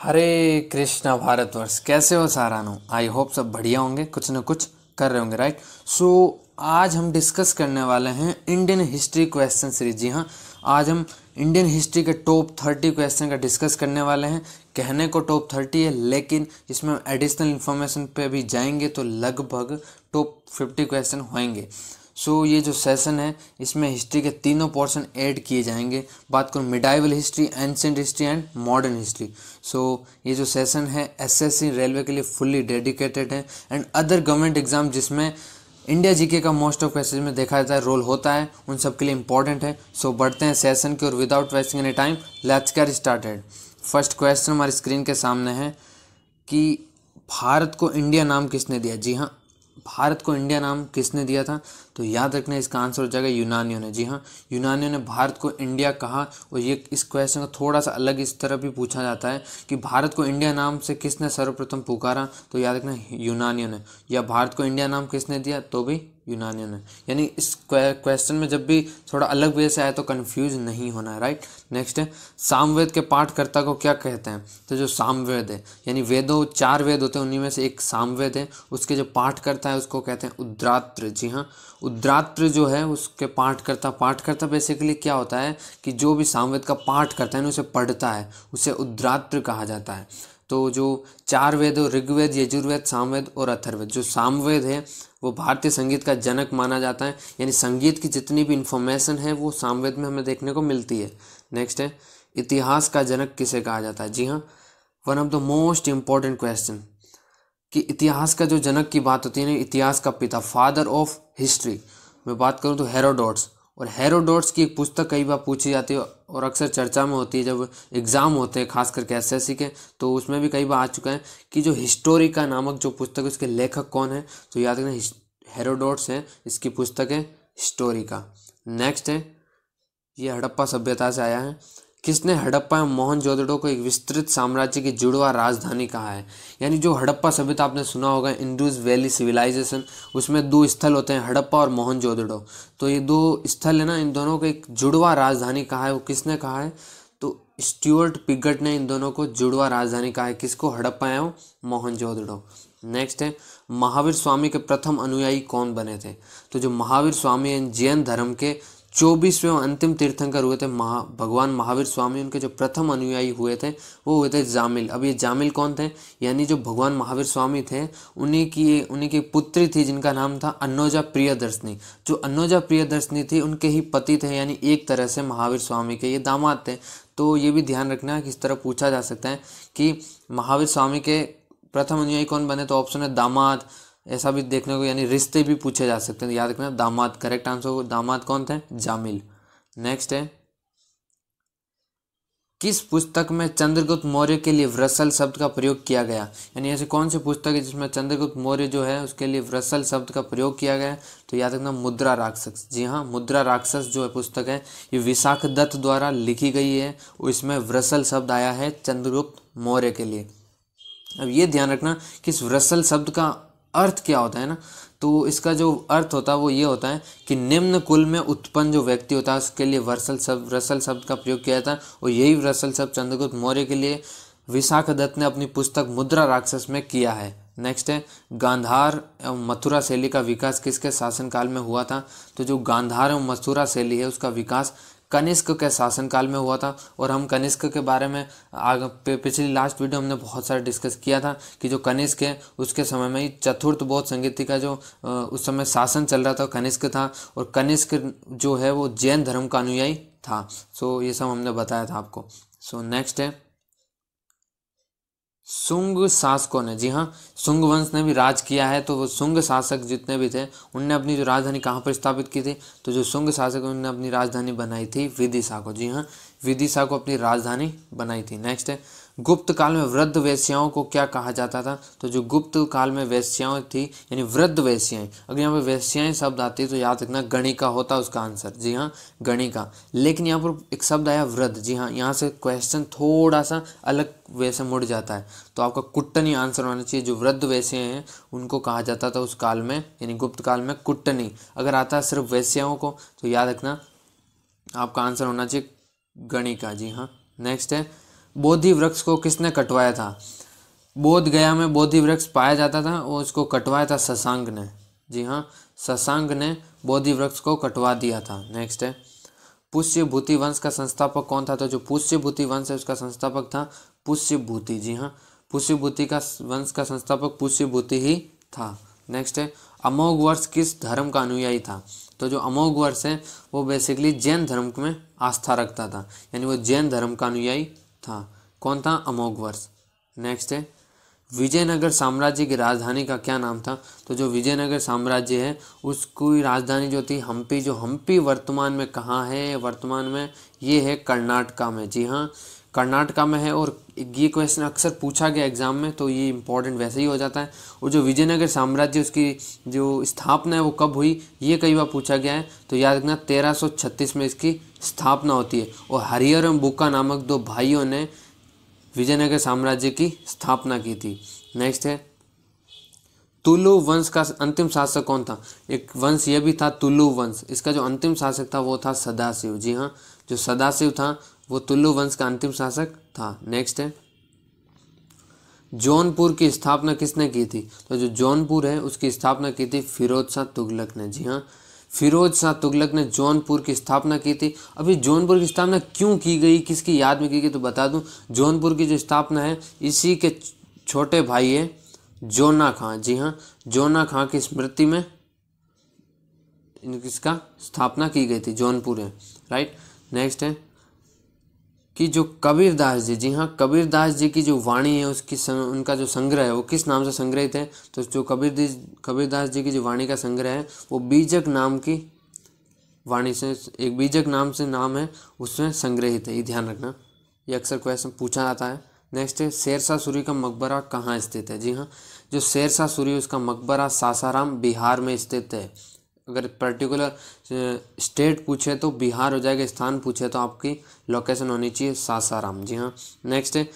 हरे कृष्णा भारतवर्ष, कैसे हो सारानो। I hope सब बढ़िया होंगे, कुछ न कुछ कर रहे होंगे, राइट। सो आज हम डिस्कस करने वाले हैं इंडियन हिस्ट्री क्वेश्चन सीरीज। जी हाँ, आज हम इंडियन हिस्ट्री के टॉप 30 क्वेश्चन का डिस्कस करने वाले हैं। कहने को टॉप 30 है, लेकिन इसमें हम एडिशनल इन्फॉर्मेशन पे भी जाएंगे तो लगभग टॉप 50 क्वेश्चन होंगे। सो ये जो सेशन है इसमें हिस्ट्री के तीनों पोर्शन ऐड किए जाएंगे। बात करूँ medieval history, ancient history and modern history. So ये जो सेशन है एसएससी रेलवे के लिए फुल्ली डेडिकेटेड है एंड अदर गवर्नमेंट एग्जाम जिसमें इंडिया जीके का मोस्ट ऑफ क्वेश्चन में देखा जाता है रोल होता है, उन सब के लिए इंपॉर्टेंट है। सो बढ़ते हैं सेशन की और without wasting any time let's get started. First question हमारी स्क्रीन के सामने है कि भारत को इंडिया नाम किसने दिया। जी हाँ, भारत को इंडिया नाम किसने दिया था, तो याद रखना इसका आंसर हो जाएगा यूनानियों ने। जी हाँ, यूनानियों ने भारत को इंडिया कहा। और ये इस क्वेश्चन को थोड़ा सा अलग इस तरह भी पूछा जाता है कि भारत को इंडिया नाम से किसने सर्वप्रथम पुकारा, तो याद रखना यूनानियों ने। या भारत को इंडिया नाम किसने दिया, तो भी यूनानियों ने। यानी इस क्वेश्चन में जब भी थोड़ा अलग वे से आए तो कंफ्यूज नहीं होना है, राइट। नेक्स्ट है सामवेद के पाठकर्ता को क्या कहते हैं, तो जो सामवेद है यानी वेदों 4 वेद होते हैं, उन्हीं में से एक सामवेद है, उसके जो पाठकर्ता है उसको कहते हैं उद्रात्र। जी हाँ, उद्रात्र जो है उसके पाठकर्ता बेसिकली क्या होता है कि जो भी सामवेद का पाठ करता है ना, उसे पढ़ता है, उसे उद्रात्र कहा जाता है। तो जो 4 वेद ऋग्वेद, यजुर्वेद, सामवेद और अथर्ववेद, जो सामवेद है वो भारतीय संगीत का जनक माना जाता है। यानी संगीत की जितनी भी इंफॉर्मेशन है वो सामवेद में हमें देखने को मिलती है। नेक्स्ट है इतिहास का जनक किसे कहा जाता है। जी हाँ, one of the most important question कि इतिहास का जो जनक की बात होती है ना, इतिहास का पिता, फादर ऑफ हिस्ट्री, मैं बात करूँ तो हेरोडोट्स। और हेरोडोट्स की एक पुस्तक कई बार पूछी जाती है और अक्सर चर्चा में होती है जब एग्ज़ाम होते हैं, खास करके एसएससी के, तो उसमें भी कई बार आ चुका है कि जो हिस्टोरिका नामक जो पुस्तक है उसके लेखक कौन है, तो याद रखना हेरोडोट्स है, इसकी पुस्तक है हिस्टोरिका। नेक्स्ट है ये हड़प्पा सभ्यता से आया है। किसने हड़प्पा एवं मोहनजोदड़ो को एक विस्तृत साम्राज्य की जुड़वा राजधानी कहा है। यानी जो हड़प्पा सभ्यता आपने सुना होगा, इंडस वैली सिविलाइजेशन, उसमें 2 स्थल होते हैं, हड़प्पा और मोहनजोदड़ो। तो ये 2 स्थल है ना, इन दोनों को एक जुड़वा राजधानी कहा है। वो किसने कहा है, तो स्टुअर्ट पिगट ने इन दोनों को जुड़वा राजधानी कहा है। किसको, हड़प्पा एवं मोहनजोदड़ो। नेक्स्ट है महावीर स्वामी के प्रथम अनुयायी कौन बने थे, तो जो महावीर स्वामी जैन धर्म के 24वें अंतिम तीर्थंकर हुए थे भगवान महावीर स्वामी, उनके जो प्रथम अनुयायी हुए थे वो हुए थे जामिल। अब ये जामिल कौन थे, यानी जो भगवान महावीर स्वामी थे उन्हीं की पुत्री थी जिनका नाम था अन्नोजा प्रियदर्शनी। जो अन्नोजा प्रियदर्शनी थी उनके ही पति थे, यानी एक तरह से महावीर स्वामी के ये दामाद थे। तो ये भी ध्यान रखना कि इस तरह पूछा जा सकता है कि महावीर स्वामी के प्रथम अनुयायी कौन बने, तो ऑप्शन है दामाद, ऐसा भी देखने को, यानी रिश्ते भी पूछे जा सकते हैं, याद रखना दामाद करेक्ट आंसर हो। दामाद कौन थे, जामिल। नेक्स्ट है किस पुस्तक में चंद्रगुप्त मौर्य के लिए व्रसल शब्द का प्रयोग किया गया, यानी ऐसी कौन सी पुस्तक है जिसमें चंद्रगुप्त मौर्य जो है उसके लिए व्रसल शब्द का प्रयोग किया गया है, तो याद रखना मुद्रा राक्षस। जी हाँ, मुद्रा राक्षस जो है पुस्तक है ये विशाख दत्त द्वारा लिखी गई है, इसमें व्रसल शब्द आया है चंद्रगुप्त मौर्य के लिए। अब ये ध्यान रखना कि इस व्रसल शब्द का अर्थ क्या होता है ना, तो इसका जो अर्थ होता है वो ये होता है कि निम्न कुल में उत्पन्न जो व्यक्ति होता है उसके लिए व्रसल शब्द का प्रयोग किया जाता है। और यही व्रसल शब्द चंद्रगुप्त मौर्य के लिए विशाख दत्त ने अपनी पुस्तक मुद्रा राक्षस में किया है। नेक्स्ट है गांधार एवं मथुरा शैली का विकास किसके शासनकाल में हुआ था, तो जो गांधार एवं मथुरा शैली है उसका विकास कनिष्क के शासनकाल में हुआ था। और हम कनिष्क के बारे में पिछली लास्ट वीडियो हमने बहुत सारा डिस्कस किया था कि जो कनिष्क है उसके समय में ही चतुर्थ बौद्ध संगीति का जो उस समय शासन चल रहा था कनिष्क था, और कनिष्क जो है वो जैन धर्म का अनुयायी था। सो ये सब हमने बताया था आपको। सो नेक्स्ट है शुंग शासकों ने, जी हाँ, शुंग वंश ने भी राज किया है। तो वो शुंग शासक जितने भी थे उनने अपनी जो राजधानी कहाँ पर स्थापित की थी, तो जो शुंग शासक उन्होंने अपनी राजधानी बनाई थी विदिशा को। जी हाँ, विदिशा को अपनी राजधानी बनाई थी। नेक्स्ट है गुप्त काल में वृद्ध वेश्याओं को क्या कहा जाता था, तो जो गुप्त काल में वेश्याएं थी यानी वृद्ध वेश्याएं, अगर यहाँ पे वेश्याएं शब्द आती है तो याद रखना गणिका होता उसका आंसर। जी हाँ, गणिका। लेकिन यहाँ पर एक शब्द आया वृद्ध। जी हाँ, यहाँ से क्वेश्चन थोड़ा सा अलग वे से मुड़ जाता है, तो आपका कुट्टनी आंसर होना चाहिए। जो वृद्ध वेश्याएं हैं उनको कहा जाता था उस काल में, यानी गुप्त काल में कुट्टनी। अगर आता है सिर्फ वेश्याओं को तो याद रखना आपका आंसर होना चाहिए गणिका। जी हाँ। नेक्स्ट है बोधि वृक्ष को किसने कटवाया था? बोध गया में बोधि वृक्ष पाया जाता था और उसको कटवाया था शशांक ने। जी हाँ, शशांक ने बोधि वृक्ष को कटवा दिया था। नेक्स्ट है, पुष्यभूति वंश का संस्थापक कौन था? तो जो पुष्यभूति वंश है उसका संस्थापक था पुष्यभूति। जी हाँ, पुष्यभूति का वंश का संस्थापक पुष्यभूति ही था। नेक्स्ट है, अमोघ वर्ष किस धर्म का अनुयायी था? तो जो अमोघ वर्ष है वो बेसिकली जैन धर्म में आस्था रखता था, यानी वो जैन धर्म का अनुयायी था। कौन था? अमोघ वर्ष। नेक्स्ट है, विजयनगर साम्राज्य की राजधानी का क्या नाम था? तो जो विजयनगर साम्राज्य है उसकी राजधानी जो थी हम्पी। जो हम्पी वर्तमान में कहाँ है? वर्तमान में ये है कर्नाटका में। जी हाँ, कर्नाटका में है। और ये क्वेश्चन अक्सर पूछा गया एग्जाम में, तो ये इंपॉर्टेंट वैसे ही हो जाता है। और जो विजयनगर साम्राज्य उसकी जो स्थापना है वो कब हुई, ये कई बार पूछा गया है। तो याद रखना 1336 में इसकी स्थापना होती है। और हरिहर एवं बुक्का नामक दो भाइयों ने विजयनगर साम्राज्य की स्थापना की थी। नेक्स्ट है, तुलु वंश का अंतिम शासक कौन था? एक वंश ये भी था तुलु वंश, इसका जो अंतिम शासक था वो था सदाशिव। जी हाँ, जो सदाशिव था वो तुलु वंश का अंतिम शासक था। नेक्स्ट है, जौनपुर की स्थापना किसने की थी? तो जो जौनपुर है उसकी स्थापना की थी फिरोज शाह तुगलक ने। जी हाँ, फिरोज शाह तुगलक ने जौनपुर की स्थापना की थी। अभी जौनपुर की स्थापना क्यों की गई, किसकी याद में की गई, तो बता दूं, जौनपुर की जो स्थापना है इसी के छोटे भाई है जोना खां। जी हाँ, जोना खां की स्मृति में इसका स्थापना की गई थी, जौनपुर है। राइट। नेक्स्ट है कि जो कबीरदास जी, जी हाँ, कबीरदास जी की जो वाणी है उसकी उनका जो संग्रह है वो किस नाम से संग्रहित है? तो जो कबीरदास जी की जो वाणी का संग्रह है वो बीजक नाम की वाणी से, एक बीजक नाम से नाम है उसमें संग्रहित है। ये ध्यान रखना, ये अक्सर क्वेश्चन पूछा जाता है। नेक्स्ट है, शेरशाह सूरी का मकबरा कहाँ स्थित है? जी हाँ, जो शेरशाह सूरी उसका मकबरा सासाराम बिहार में स्थित है। अगर पर्टिकुलर स्टेट पूछे तो बिहार हो जाएगा, स्थान पूछे तो आपकी लोकेशन होनी चाहिए सासाराम। जी हाँ। नेक्स्ट है,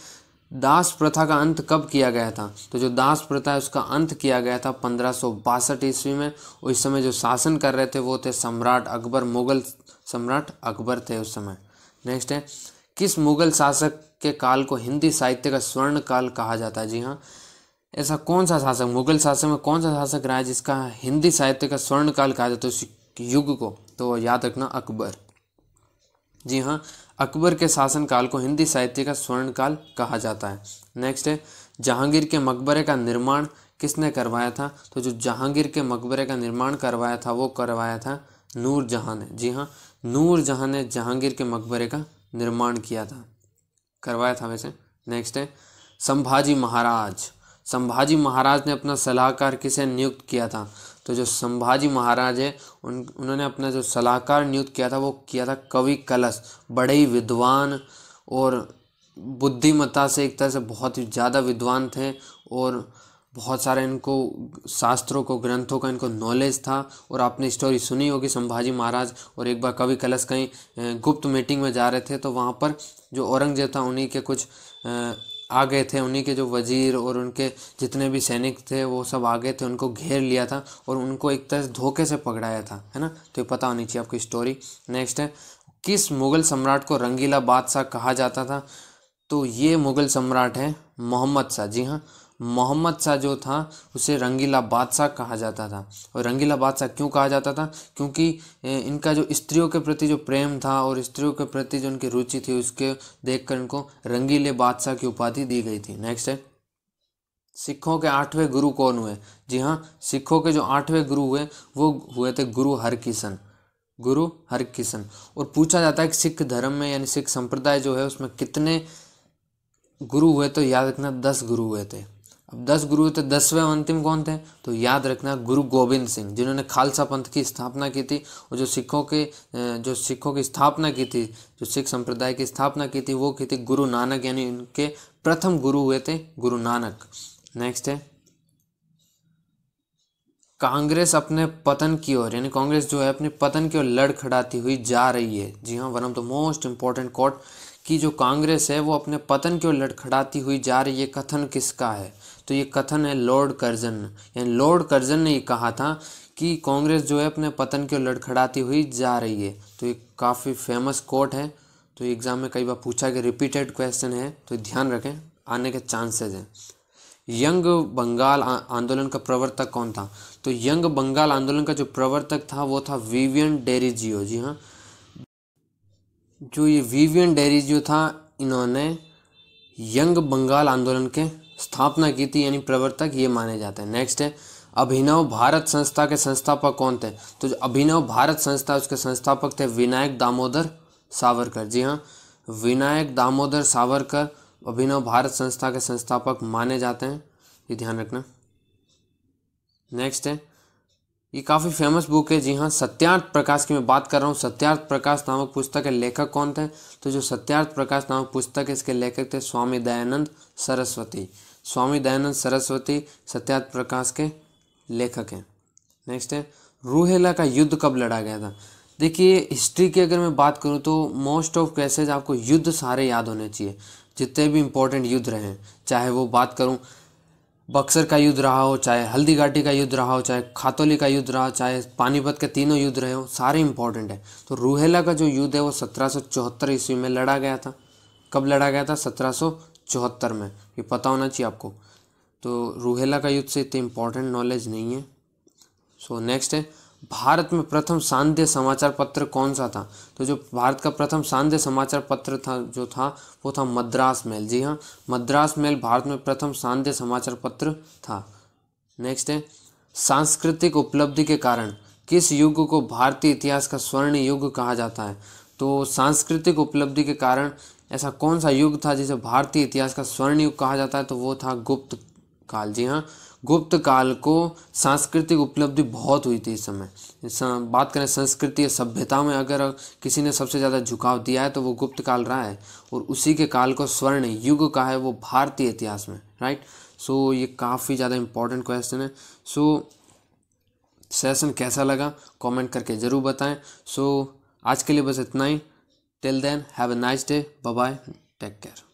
दास प्रथा का अंत कब किया गया था? तो जो दास प्रथा है उसका अंत किया गया था 1562 ईस्वी में। और इस समय जो शासन कर रहे थे वो थे सम्राट अकबर, मुगल सम्राट अकबर थे उस समय। नेक्स्ट है, किस मुगल शासक के काल को हिंदी साहित्य का स्वर्ण काल कहा जाता है? जी हाँ, ऐसा कौन सा शासक, मुगल शासक में कौन सा शासक रहा है जिसका हिंदी साहित्य का स्वर्ण काल कहा जाता है उस युग को? तो याद रखना, अकबर। जी हाँ, अकबर के शासन काल को हिंदी साहित्य का स्वर्ण काल कहा जाता है। नेक्स्ट है, जहांगीर के मकबरे का निर्माण किसने करवाया था? तो जो जहांगीर के मकबरे का निर्माण करवाया था वो करवाया था नूरजहां ने। जी हाँ, नूरजहां ने जहांगीर के मकबरे का निर्माण किया था, करवाया था वैसे। नेक्स्ट है, संभाजी महाराज, संभाजी महाराज ने अपना सलाहकार किसे नियुक्त किया था? तो जो संभाजी महाराज है उन्होंने अपना जो सलाहकार नियुक्त किया था वो किया था कवि कलश। बड़े ही विद्वान और बुद्धिमत्ता से, एक तरह से बहुत ही ज़्यादा विद्वान थे और बहुत सारे इनको शास्त्रों को, ग्रंथों का इनको नॉलेज था। और आपने स्टोरी सुनी होगी संभाजी महाराज। और एक बार कवि कलश कहीं गुप्त मीटिंग में जा रहे थे तो वहाँ पर जो औरंगजेब था उन्हीं के कुछ आ गए थे, उन्हीं के जो वजीर और उनके जितने भी सैनिक थे वो सब आ गए थे, उनको घेर लिया था और उनको एक तरह से धोखे से पकड़ाया था, है ना। तो ये पता होनी चाहिए आपकी स्टोरी। नेक्स्ट है, किस मुगल सम्राट को रंगीला बादशाह कहा जाता था? तो ये मुगल सम्राट है मोहम्मद शाह। जी हाँ, मोहम्मद शाह जो था उसे रंगीला बादशाह कहा जाता था। और रंगीला बादशाह क्यों कहा जाता था? क्योंकि इनका जो स्त्रियों के प्रति जो प्रेम था और स्त्रियों के प्रति जो इनकी रुचि थी उसके देखकर इनको रंगीले बादशाह की उपाधि दी गई थी। नेक्स्ट है, सिखों के 8वें गुरु कौन हुए? जी हाँ, सिखों के जो 8वें गुरु हुए वो हुए थे गुरु हरकिशन, गुरु हरकिशन। और पूछा जाता है कि सिख धर्म में यानी सिख संप्रदाय जो है उसमें कितने गुरु हुए? तो याद रखना 10 गुरु हुए थे। अब 10 गुरु थे, 10वें अंतिम कौन थे? तो याद रखना गुरु गोविंद सिंह, जिन्होंने खालसा पंथ की स्थापना की थी। और जो सिखों की स्थापना की थी, जो सिख संप्रदाय की स्थापना की थी वो की थी गुरु नानक, यानी उनके प्रथम गुरु हुए थे गुरु नानक। नेक्स्ट है, कांग्रेस अपने पतन की ओर, यानी कांग्रेस जो है अपने पतन की ओर लड़खड़ाती हुई जा रही है। जी हाँ, one of the most important coat कि जो कांग्रेस है वो अपने पतन की ओर लड़खड़ाती हुई जा रही है, कथन किसका है? तो ये कथन है लॉर्ड कर्जन, यानी लॉर्ड कर्जन ने ये कहा था कि कांग्रेस जो है अपने पतन की ओर लड़खड़ाती हुई जा रही है। तो ये काफ़ी फेमस कोट है, तो तो एग्ज़ाम में कई बार पूछा कि रिपीटेड क्वेश्चन है, तो ध्यान रखें, आने के चांसेस हैं। यंग बंगाल आंदोलन का प्रवर्तक कौन था? तो यंग बंगाल आंदोलन का जो प्रवर्तक था वो था विवियन डेरिजियो। जी हाँ, जो ये विवियन डेरिजियो था, इन्होंने यंग बंगाल आंदोलन के स्थापना की थी, यानी प्रवर्तक ये माने जाते हैं। नेक्स्ट है, अभिनव भारत संस्था के संस्थापक कौन थे? तो जो अभिनव भारत संस्था, उसके संस्थापक थे विनायक दामोदर सावरकर। जी हाँ, विनायक दामोदर सावरकर अभिनव भारत संस्था के संस्थापक माने जाते हैं, ये ध्यान रखना। नेक्स्ट है, ये काफ़ी फेमस बुक है। जी हाँ, सत्यार्थ प्रकाश की मैं बात कर रहा हूँ। सत्यार्थ प्रकाश नामक पुस्तक के लेखक कौन थे? तो जो सत्यार्थ प्रकाश नामक पुस्तक है, इसके लेखक थे स्वामी दयानंद सरस्वती। स्वामी दयानंद सरस्वती सत्यार्थ प्रकाश के लेखक हैं। नेक्स्ट है, रूहेला का युद्ध कब लड़ा गया था? देखिए, हिस्ट्री की अगर मैं बात करूँ तो मोस्ट ऑफ केसेज आपको युद्ध सारे याद होने चाहिए, जितने भी इंपॉर्टेंट युद्ध रहे, चाहे वो बात करूँ बक्सर का युद्ध रहा हो, चाहे हल्दी घाटी का युद्ध रहा हो, चाहे खातौली का युद्ध रहा, चाहे पानीपत के तीनों युद्ध रहे हो, सारे इंपॉर्टेंट है। तो रूहेला का जो युद्ध है वो 1774 ईस्वी में लड़ा गया था। कब लड़ा गया था? 1774 में, ये पता होना चाहिए आपको। तो रूहेला का युद्ध से इतनी इंपॉर्टेंट नॉलेज नहीं है। सो नेक्स्ट है, भारत में प्रथम सांध्य समाचार पत्र कौन सा था? तो जो भारत का प्रथम सांध्य समाचार पत्र था वो था मद्रास मेल। जी हाँ, मद्रास मेल भारत में प्रथम सांध्य समाचार पत्र था। नेक्स्ट है, सांस्कृतिक उपलब्धि के कारण किस युग को भारतीय इतिहास का स्वर्ण युग कहा जाता है? तो सांस्कृतिक उपलब्धि के कारण ऐसा कौन सा युग था जिसे भारतीय इतिहास का स्वर्ण युग कहा जाता है? तो वो था गुप्त काल। जी हाँ, गुप्त काल को सांस्कृतिक उपलब्धि बहुत हुई थी इस समय। बात करें संस्कृति या सभ्यता में अगर किसी ने सबसे ज़्यादा झुकाव दिया है तो वो गुप्त काल रहा है, और उसी के काल को स्वर्ण युग कहा है वो भारतीय इतिहास में, राइट। सो ये काफ़ी ज़्यादा इंपॉर्टेंट क्वेश्चन है। सो सेशन कैसा लगा कमेंट करके ज़रूर बताएं। सो आज के लिए बस इतना ही। Till then have a nice day, bye bye, take care.